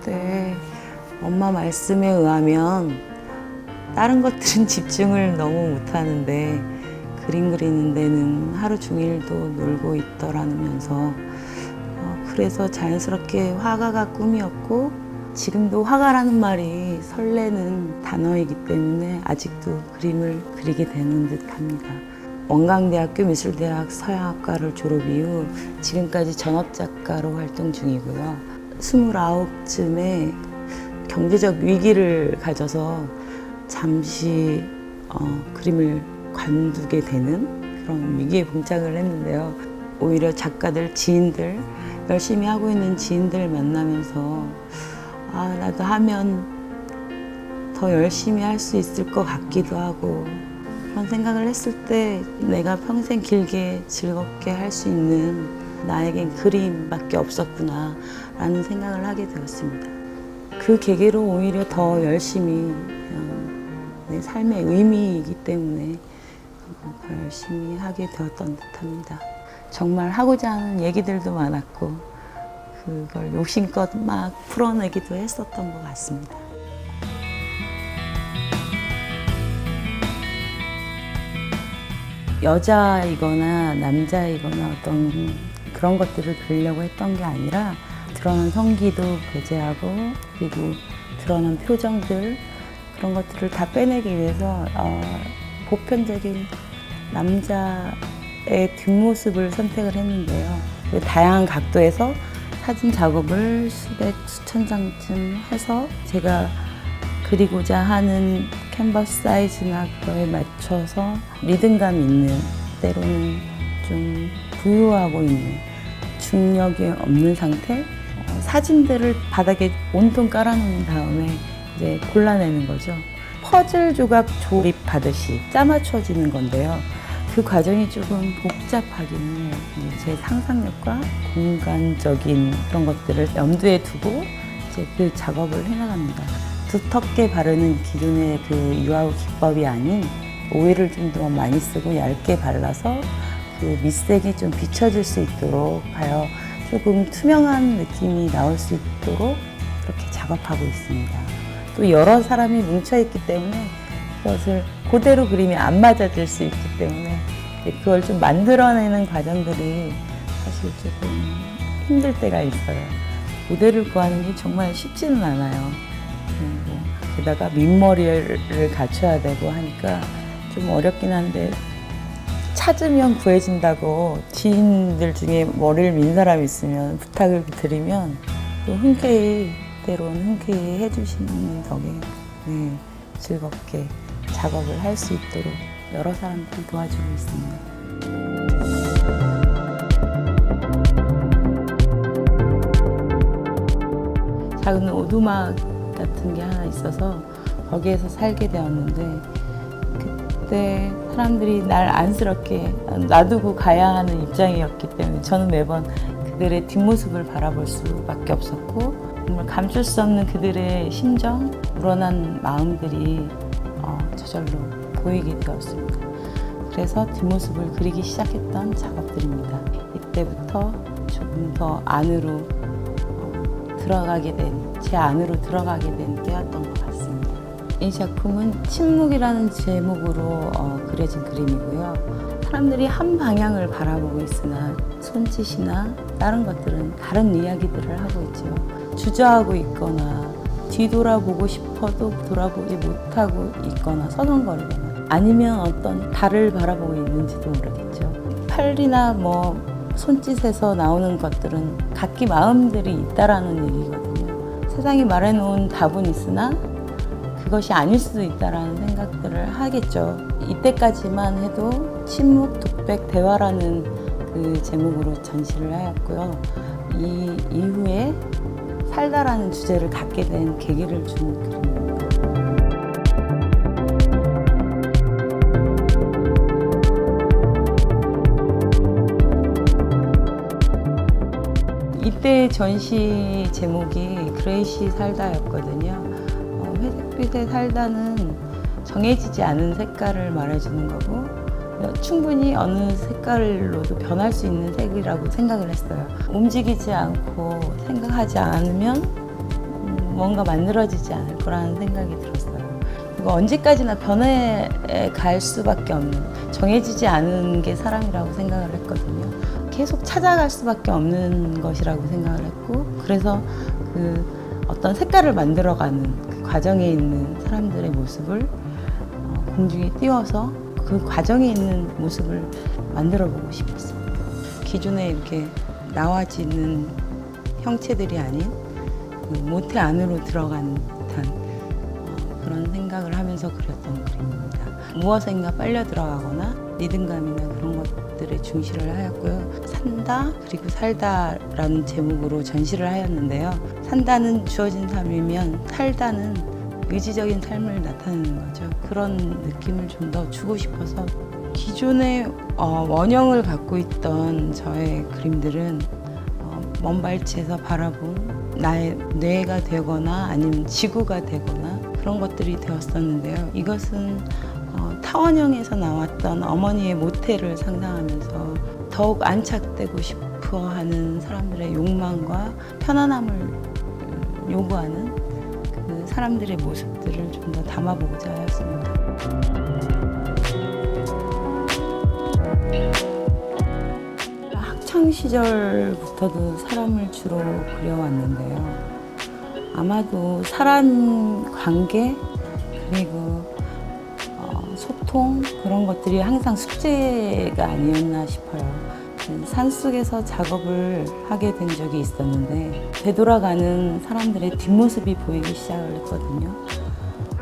때 엄마 말씀에 의하면 다른 것들은 집중을 너무 못하는데 그림 그리는 데는 하루 종일도 놀고 있더라면서 그래서 자연스럽게 화가가 꿈이었고 지금도 화가라는 말이 설레는 단어이기 때문에 아직도 그림을 그리게 되는 듯합니다. 원광대학교 미술대학 서양학과를 졸업 이후 지금까지 전업작가로 활동 중이고요. 29쯤에 경제적 위기를 가져서 잠시 그림을 관두게 되는 그런 위기에 봉착을 했는데요. 오히려 작가들, 지인들, 열심히 하고 있는 지인들 만나면서 나도 하면 더 열심히 할 수 있을 것 같기도 하고 그런 생각을 했을 때 내가 평생 길게 즐겁게 할 수 있는 나에겐 그림밖에 없었구나 라는 생각을 하게 되었습니다. 그 계기로 오히려 더 열심히 내 삶의 의미이기 때문에 더 열심히 하게 되었던 듯합니다. 정말 하고자 하는 얘기들도 많았고 그걸 욕심껏 막 풀어내기도 했었던 것 같습니다. 여자이거나 남자이거나 어떤 그런 것들을 그리려고 했던 게 아니라 드러난 성기도 배제하고 그리고 드러난 표정들 그런 것들을 다 빼내기 위해서 보편적인 남자의 뒷모습을 선택을 했는데요. 다양한 각도에서 사진 작업을 수천 장쯤 해서 제가 그리고자 하는 캔버스 사이즈나 그거에 맞춰서 리듬감 있는 때로는 좀 부유하고 있는 중력이 없는 상태 사진들을 바닥에 온통 깔아놓은 다음에 이제 골라내는 거죠. 퍼즐 조각 조립하듯이 짜맞춰지는 건데요. 그 과정이 조금 복잡하기는 해요. 제 상상력과 공간적인 그런 것들을 염두에 두고 이제 그 작업을 해나갑니다. 두텁게 바르는 기존의 그 유화우 기법이 아닌 오일을 좀 더 많이 쓰고 얇게 발라서 그 밑색이 좀 비춰질 수 있도록 하여 조금 투명한 느낌이 나올 수 있도록 그렇게 작업하고 있습니다. 또 여러 사람이 뭉쳐있기 때문에 그것을 그대로 그림이 안 맞아질 수 있기 때문에 그걸 좀 만들어내는 과정들이 사실 조금 힘들 때가 있어요. 모델을 구하는 게 정말 쉽지는 않아요. 게다가 민머리를 갖춰야 되고 하니까 좀 어렵긴 한데 찾으면 구해진다고 지인들 중에 머리를 민 사람이 있으면 부탁을 드리면 또 흔쾌히 때로는 흔쾌히 해주시는 덕에 즐겁게 작업을 할 수 있도록 여러 사람들이 도와주고 있습니다. 작은 오두막 같은 게 하나 있어서 거기에서 살게 되었는데 그때 사람들이 날 안쓰럽게 놔두고 가야 하는 입장이었기 때문에 저는 매번 그들의 뒷모습을 바라볼 수밖에 없었고 정말 감출 수 없는 그들의 심정, 우러난 마음들이 저절로 보이게 되었습니다. 그래서 뒷모습을 그리기 시작했던 작업들입니다. 이때부터 조금 더 안으로 제 안으로 들어가게 된 때였던 것 같습니다. 이 작품은 침묵이라는 제목으로 그려진 그림이고요. 사람들이 한 방향을 바라보고 있으나 손짓이나 다른 것들은 다른 이야기들을 하고 있죠. 주저하고 있거나 뒤돌아보고 싶어도 돌아보지 못하고 있거나 서성거리거나 아니면 어떤 달을 바라보고 있는지도 모르겠죠. 팔이나 손짓에서 나오는 것들은 각기 마음들이 있다라는 얘기거든요. 세상이 말해놓은 답은 있으나 그것이 아닐 수도 있다라는 생각들을 하겠죠. 이때까지만 해도 침묵, 독백, 대화라는 그 제목으로 전시를 하였고요. 이 이후에 살다라는 주제를 갖게 된 계기를 준 그림입니다. 이때 전시 제목이 그레이시 살다였거든요. 회색빛의 살다는 정해지지 않은 색깔을 말해주는 거고 충분히 어느 색깔로도 변할 수 있는 색이라고 생각을 했어요. 움직이지 않고 생각하지 않으면 뭔가 만들어지지 않을 거라는 생각이 들었어요. 그리고 언제까지나 변해 갈 수밖에 없는, 정해지지 않은 게 사람이라고 생각을 했거든요. 계속 찾아갈 수밖에 없는 것이라고 생각을 했고, 그래서 그 어떤 색깔을 만들어가는 그 과정에 있는 사람들의 모습을 공중에 띄워서 그 과정에 있는 모습을 만들어보고 싶었어요. 기존에 이렇게 나와지는 형체들이 아닌 그 모태 안으로 들어간 듯한 그런 생각을 하면서 그렸던 그림입니다. 무엇인가 빨려 들어가거나 리듬감이나 그런 것들에 중시를 하였고요. 산다 그리고 살다라는 제목으로 전시를 하였는데요. 산다는 주어진 삶이면 살다는 의지적인 삶을 나타내는 거죠. 그런 느낌을 좀 더 주고 싶어서 기존에 원형을 갖고 있던 저의 그림들은 먼 발치에서 바라본 나의 뇌가 되거나 아니면 지구가 되거나 그런 것들이 되었었는데요. 이것은 타원형에서 나왔던 어머니의 모태를 상상하면서 더욱 안착되고 싶어 하는 사람들의 욕망과 편안함을 요구하는 그 사람들의 모습들을 좀 더 담아보고자 하였습니다. 학창 시절부터도 사람을 주로 그려왔는데요. 아마도 사람 관계 그리고 소통 그런 것들이 항상 숙제가 아니었나 싶어요. 산속에서 작업을 하게 된 적이 있었는데 되돌아가는 사람들의 뒷모습이 보이기 시작을 했거든요.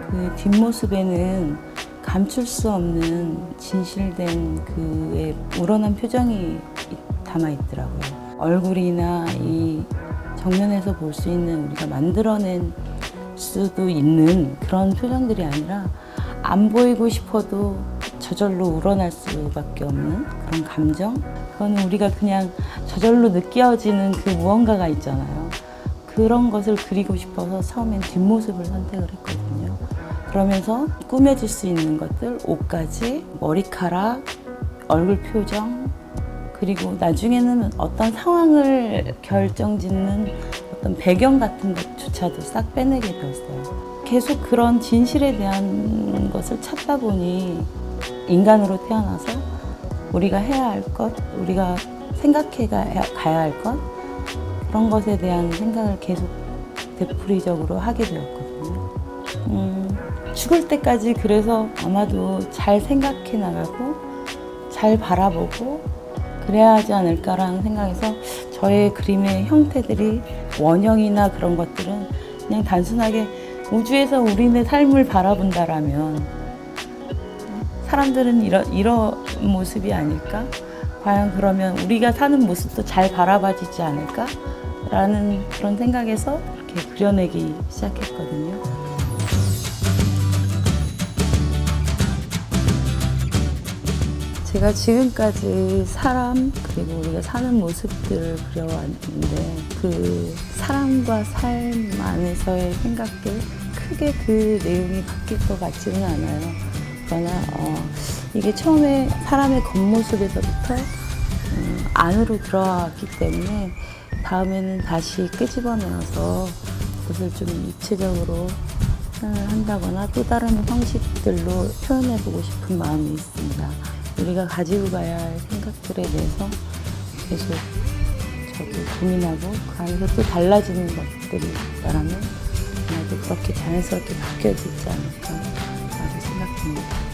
그 뒷모습에는 감출 수 없는 진실된 그의 우러난 표정이 담아 있더라고요. 얼굴이나 이 정면에서 볼 수 있는 우리가 만들어낸 수도 있는 그런 표정들이 아니라 안 보이고 싶어도 저절로 우러날 수밖에 없는 그런 감정? 그거는 우리가 그냥 저절로 느껴지는 그 무언가가 있잖아요. 그런 것을 그리고 싶어서 처음엔 뒷모습을 선택을 했거든요. 그러면서 꾸며질 수 있는 것들, 옷까지, 머리카락, 얼굴 표정, 그리고 나중에는 어떤 상황을 결정짓는 어떤 배경 같은 것조차도 싹 빼내게 되었어요. 계속 그런 진실에 대한 것을 찾다 보니 인간으로 태어나서 우리가 해야 할 것, 우리가 생각해 가야 할 것, 그런 것에 대한 생각을 계속 되풀이적으로 하게 되었거든요. 죽을 때까지 그래서 아마도 잘 생각해 나가고 잘 바라보고 그래야 하지 않을까라는 생각에서 저의 그림의 형태들이 원형이나 그런 것들은 그냥 단순하게 우주에서 우리네 삶을 바라본다라면 사람들은 이런 모습이 아닐까? 과연 그러면 우리가 사는 모습도 잘 바라봐지지 않을까? 라는 그런 생각에서 이렇게 그려내기 시작했거든요. 제가 지금까지 사람 그리고 우리가 사는 모습들을 그려왔는데 그 사람과 삶 안에서의 생각들 크게 그 내용이 바뀔 것 같지는 않아요. 그러나 이게 처음에 사람의 겉모습에서부터 안으로 들어왔기 때문에 다음에는 다시 끄집어내어서 그것을 좀 입체적으로 표현을 한다거나 또 다른 형식들로 표현해보고 싶은 마음이 있습니다. 우리가 가지고 가야 할 생각들에 대해서 계속 저도 고민하고 그 안에서 또 달라지는 것들이 있다면 아마도 그렇게 자연스럽게 바뀌어지지 않을까라고 생각합니다.